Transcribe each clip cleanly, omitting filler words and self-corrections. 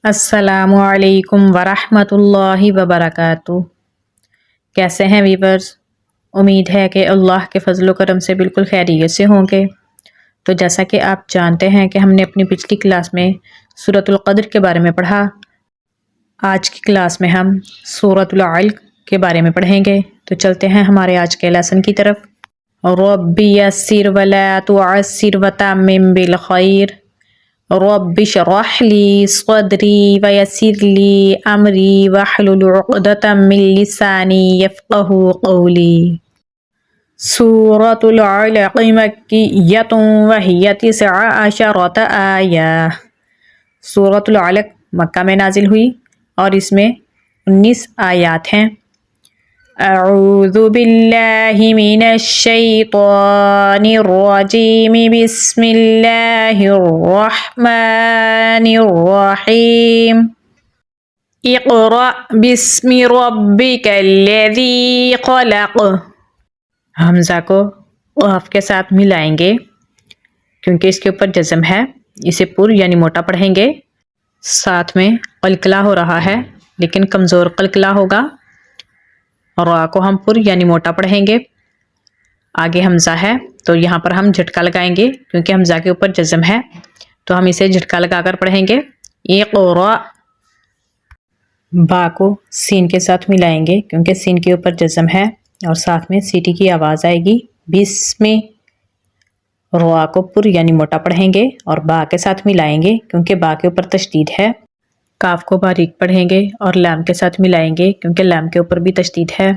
السلام علیکم ورحمۃ اللہ وبرکاتہ۔ کیسے ہیں ویورز؟ امید ہے کہ اللہ کے فضل و کرم سے بالکل خیریت سے ہوں گے۔ تو جیسا کہ آپ جانتے ہیں کہ ہم نے اپنی پچھلی کلاس میں سورۃ القدر کے بارے میں پڑھا، آج کی کلاس میں ہم سورۃ العلق کے بارے میں پڑھیں گے۔ تو چلتے ہیں ہمارے آج کے لیسن کی طرف۔ رب یسر ولا تعسر وتمم بالخیر، رب اشرح لی صدری ویسر لی امری واحلل عقدۃ من لسانی یفقہوا قولی۔ سورۃ العلق مکیۃ وہی 19 آیہ۔ سورۃ العلق مکہ میں نازل ہوئی اور اس میں 19 آیات ہیں۔ اعوذ باللہ من الشیطان الرجیم، بسم اللہ الرحمن الرحیم۔ اقرأ بسم ربک الذی خلق۔ حمزہ کو قاف کے ساتھ ملائیں گے کیونکہ اس کے اوپر جزم ہے، اسے پر یعنی موٹا پڑھیں گے۔ ساتھ میں قلقلہ ہو رہا ہے لیکن کمزور قلقلہ ہوگا۔ را کو ہم پر یعنی موٹا پڑھیں گے۔ آگے حمزہ ہے تو یہاں پر ہم جھٹکا لگائیں گے کیونکہ حمزہ کے اوپر جزم ہے، تو ہم اسے جھٹکا لگا کر پڑھیں گے۔ اقرأ۔ با کو سین کے ساتھ ملائیں گے کیونکہ سین کے اوپر جزم ہے اور ساتھ میں سیٹی کی آواز آئے گی۔ بسم۔ را کو پر یعنی موٹا پڑھیں گے اور با کے ساتھ ملائیں گے کیونکہ با کے اوپر تشدید ہے۔ کاف کو باریک پڑھیں گے اور لام کے ساتھ ملائیں گے کیونکہ لام کے اوپر بھی تشدید ہے۔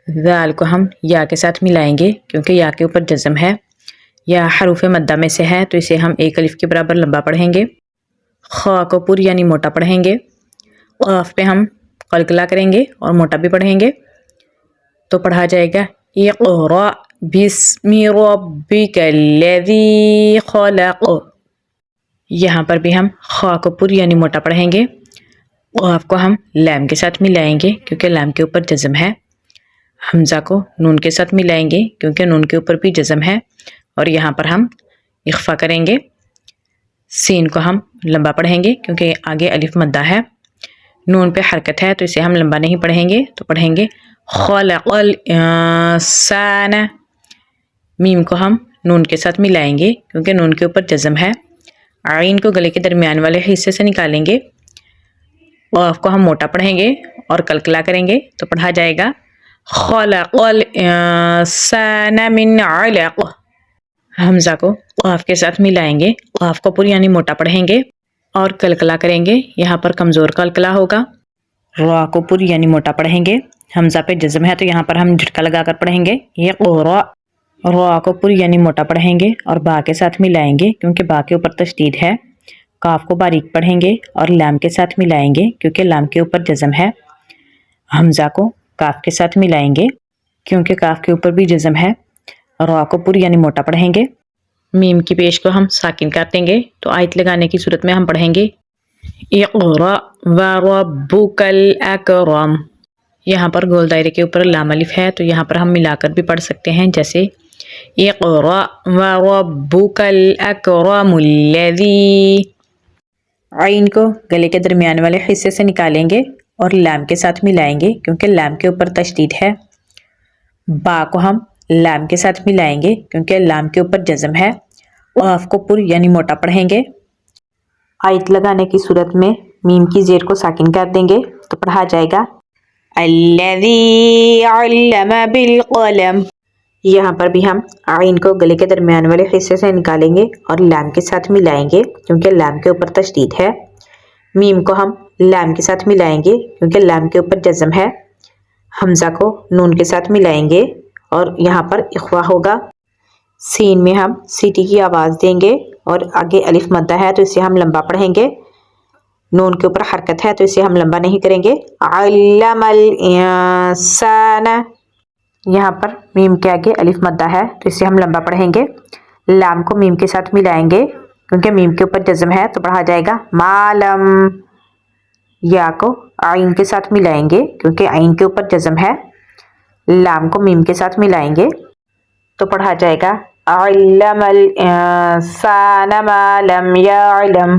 ذال کو ہم یا کے ساتھ ملائیں گے کیونکہ یا کے اوپر جزم ہے۔ یا حروف مدہ میں سے ہے تو اسے ہم ایک الف کے برابر لمبا پڑھیں گے۔ خا کو پر یعنی موٹا پڑھیں گے۔ قاف پہ ہم قلقلہ کریں گے اور موٹا بھی پڑھیں گے، تو پڑھا جائے گا اقرأ بسم ربک الذی خلق۔ یہاں پر بھی ہم خا کو پر یعنی موٹا پڑھیں گے۔ قاف کو ہم لام کے ساتھ ملائیں گے کیونکہ لام کے اوپر جزم ہے۔ حمزہ کو نون کے ساتھ ملائیں گے کیونکہ نون کے اوپر بھی جزم ہے اور یہاں پر ہم اخفا کریں گے۔ سین کو ہم لمبا پڑھیں گے کیونکہ آگے الف مدہ ہے۔ نون پہ حرکت ہے تو اسے ہم لمبا نہیں پڑھیں گے، تو پڑھیں گے خلق الانسان۔ میم کو ہم نون کے ساتھ ملائیں گے کیونکہ نون کے اوپر جزم ہے۔ عین کو گلے کے درمیان والے حصے سے نکالیں گے۔ قاف کو ہم موٹا پڑھیں گے اور قلقلہ کریں گے تو پڑھا جائے گا خلق الانسان من علق۔ حمزہ کو قاف کے ساتھ ملائیں گے، قاف کو پر یعنی موٹا پڑھیں گے اور قلقلہ کریں گے، یہاں پر کمزور قلقلہ ہوگا۔ را کو پر یعنی موٹا پڑھیں گے، حمزہ پہ جزم ہے تو یہاں پر ہم جھٹکا لگا کر پڑھیں گے اقرأ۔ را کو پر یعنی موٹا پڑھیں گے اور با کے ساتھ ملائیں گے کیونکہ با کے اوپر تشدید ہے۔ کاف کو باریک پڑھیں گے اور لام کے ساتھ ملائیں گے کیونکہ لام کے اوپر جزم ہے۔ حمزہ کو کاف کے ساتھ ملائیں گے کیونکہ کاف کے اوپر بھی جزم ہے۔ را کو پر یعنی موٹا پڑھیں گے۔ میم کی پیش کو ہم ساکن کر دیں گے تو آیت لگانے کی صورت میں ہم پڑھیں گے اقرأ وربک الاکرم۔ یہاں پر گول دائرے کے اوپر لام الف ہے تو یہاں پر ہم ملا کر بھی پڑھ سکتے ہیں، جیسے اقرأ وربک الاکرم الذی۔ عین کو گلے کے درمیان والے حصے سے نکالیں گے اور لام کے ساتھ ملائیں گے کیونکہ لام کے اوپر تشدید ہے۔ با کو ہم لام کے ساتھ ملائیں گے کیونکہ لام کے اوپر جزم ہے۔ قاف کو پر یعنی موٹا پڑھیں گے۔ آیت لگانے کی صورت میں میم کی زیر کو ساکن کر دیں گے تو پڑھا جائے گا الذی علم بالقلم۔ یہاں پر بھی ہم عین کو گلے کے درمیان والے حصے سے نکالیں گے اور لام کے ساتھ ملائیں گے کیونکہ لام کے اوپر تشدید ہے۔ میم کو ہم لام کے ساتھ ملائیں گے کیونکہ لام کے اوپر جزم ہے۔ حمزہ کو نون کے ساتھ ملائیں گے اور یہاں پر اخفا ہوگا۔ سین میں ہم سیٹی کی آواز دیں گے اور آگے الف مدہ ہے تو اسے ہم لمبا پڑھیں گے۔ نون کے اوپر حرکت ہے تو اسے ہم لمبا نہیں کریں گے۔ علم الانسان۔ یہاں پر میم کے آگے الف مدہ ہے تو اسے ہم لمبا پڑھیں گے۔ لام کو میم کے ساتھ ملائیں گے کیونکہ میم کے اوپر جزم ہے تو پڑھا جائے گا معلم۔ یا کو عین کے ساتھ ملائیں گے کیونکہ عین کے اوپر جزم ہے۔ لام کو میم کے ساتھ ملائیں گے تو پڑھا جائے گا علم الانسان ما لم یعلم۔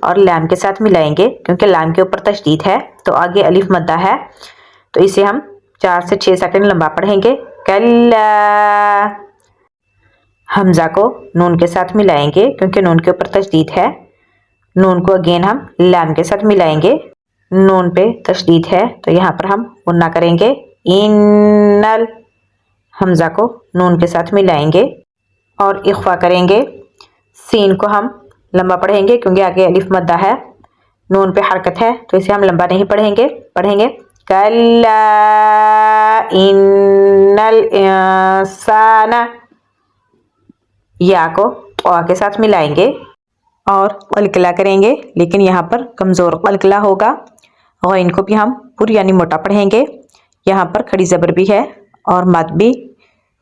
اور لام کے ساتھ ملائیں گے کیونکہ لام کے اوپر تشدید ہے تو آگے الف مدہ ہے تو اسے ہم 4 سے 6 سیکنڈ لمبا پڑھیں گے کلا حمزہ کو نون کے ساتھ ملائیں گے کیونکہ نون کے اوپر تشدید ہے نون کو اگین ہم لام کے ساتھ ملائیں گے نون پہ تشدید ہے تو یہاں پر ہم غنہ کریں گے انل حمزہ کو نون کے ساتھ ملائیں گے اور اخفا کریں گے سین کو ہم لمبا پڑھیں گے کیونکہ آگے الف مدہ ہے نون پہ حرکت ہے تو اسے ہم لمبا نہیں پڑھیں گے کلا ان الانسان یا کو قوا کے ساتھ ملائیں گے اور قلقلہ کریں گے لیکن یہاں پر کمزور قلقلہ ہوگا غین کو بھی ہم پر یعنی موٹا پڑھیں گے یہاں پر کھڑی زبر بھی ہے اور مد بھی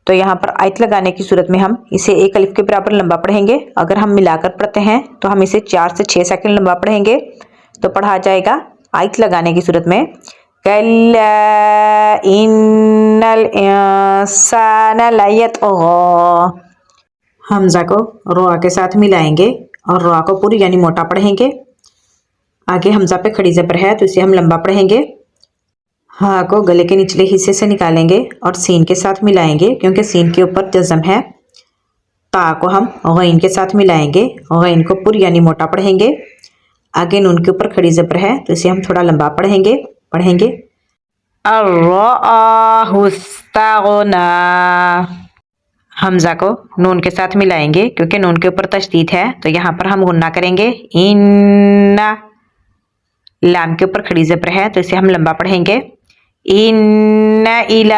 تو یہاں پر آیت لگانے کی صورت میں ہم اسے ایک الف کے برابر لمبا پڑھیں گے اگر ہم ملا کر پڑھتے ہیں تو ہم اسے 4 سے 6 سیکنڈ لمبا پڑھیں گے تو پڑھا جائے گا آیت لگانے کی صورت میں کلا ان الانسان لیطغی حمزہ کو روا کے ساتھ ملائیں گے اور روا کو پوری یعنی موٹا پڑھیں گے آگے حمزہ پہ کھڑی زبر ہے تو اسے ہم لمبا پڑھیں گے ہاں کو گلے کے نچلے حصے سے نکالیں گے اور سین کے ساتھ ملائیں گے کیونکہ سین کے اوپر جزم ہے تا کو ہم غین کے ساتھ ملائیں گے غین کو پر یعنی موٹا پڑھیں گے آگے نون کے اوپر کھڑی زبر ہے تو اسے ہم تھوڑا لمبا پڑھیں گے الرآہ استغنی حمزہ کو نون کے ساتھ ملائیں گے کیونکہ نون کے اوپر تشدید ہے تو یہاں پر ہم غنہ کریں گے ان لام کے اوپر کھڑی زبر ہے تو اسے ہم لمبا پڑھیں گے ان الی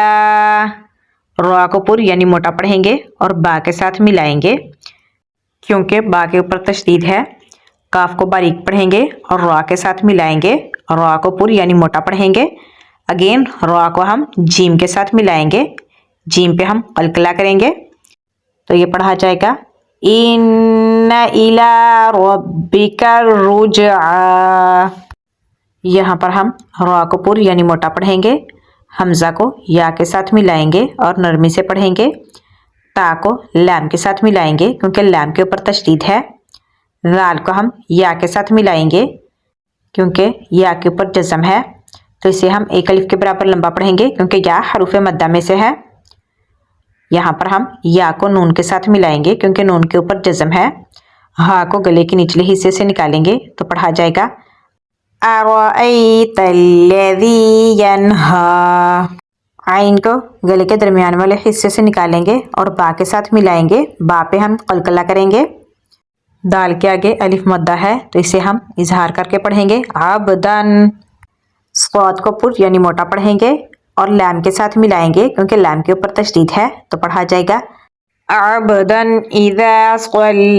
را کو پر یعنی موٹا پڑھیں گے اور با کے ساتھ ملائیں گے کیونکہ با کے اوپر تشدید ہے کاف کو باریک پڑھیں گے اور را کے ساتھ ملائیں گے اور را کو پر یعنی موٹا پڑھیں گے اگین را کو ہم جیم کے ساتھ ملائیں گے جیم پہ ہم قلقلہ کریں گے تو یہ پڑھا جائے گا ان الی ربک الرجعی یہاں پر ہم را کو پر یعنی موٹا پڑھیں گے حمزہ کو یا کے ساتھ ملائیں گے اور نرمی سے پڑھیں گے تا کو لام کے ساتھ ملائیں گے کیونکہ لام کے اوپر تشدید ہے لال کو ہم یا کے ساتھ ملائیں گے کیونکہ یا کے اوپر جزم ہے تو اسے ہم ایک الف کے برابر لمبا پڑھیں گے کیونکہ یا حروف مدہ میں سے ہے یہاں پر ہم یا کو نون کے ساتھ ملائیں گے کیونکہ نون کے اوپر جزم ہے ہا کو گلے کے نچلے حصے سے نکالیں گے تو پڑھا جائے گا ارأیت الذی ینہا عین کو گلے کے درمیان والے حصے سے نکالیں گے اور با کے ساتھ ملائیں گے با پہ ہم قلقلہ کریں گے دال کے آگے الف مدہ ہے تو اسے ہم اظہار کر کے پڑھیں گے عبدن صاد کو پر یعنی موٹا پڑھیں گے اور لام کے ساتھ ملائیں گے کیونکہ لام کے اوپر تشدید ہے تو پڑھا جائے گا عبدن اذا صلی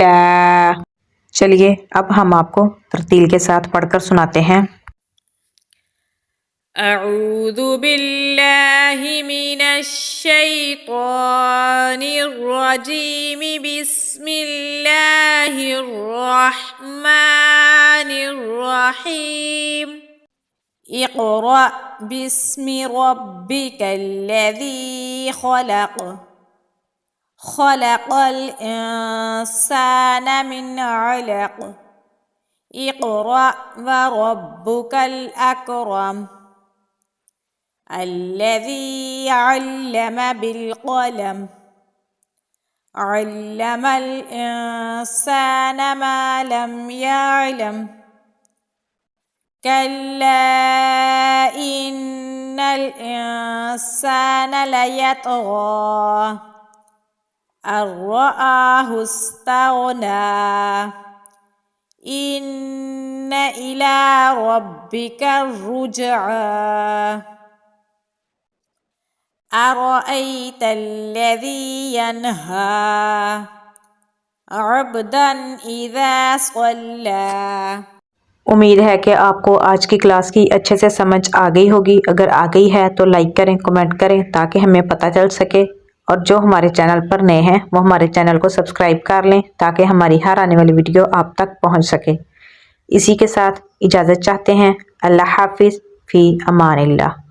چلیے اب ہم آپ کو ترتیل کے ساتھ پڑھ کر سناتے ہیں اعوذ باللہ من الشیطان الرجیم بسم اللہ الرحمن الرحیم اقرأ باسم ربک الذی خلق خلق الانسان من علق اقرأ وربك الأكرم الذي علم بالقلم علم الإنسان ما لم يعلم كلا إن الإنسان ليطغى أن رآه استغنى إن إلى ربك الرجعى أرأيت الذي ينهى عبدا إذا صلى امید ہے کہ آپ کو آج کی کلاس کی اچھے سے سمجھ آ گئی ہوگی اگر آ گئی ہے تو لائک کریں کمنٹ کریں تاکہ ہمیں پتہ چل سکے اور جو ہمارے چینل پر نئے ہیں وہ ہمارے چینل کو سبسکرائب کر لیں تاکہ ہماری ہر آنے والی ویڈیو آپ تک پہنچ سکے اسی کے ساتھ اجازت چاہتے ہیں اللہ حافظ فی امان اللہ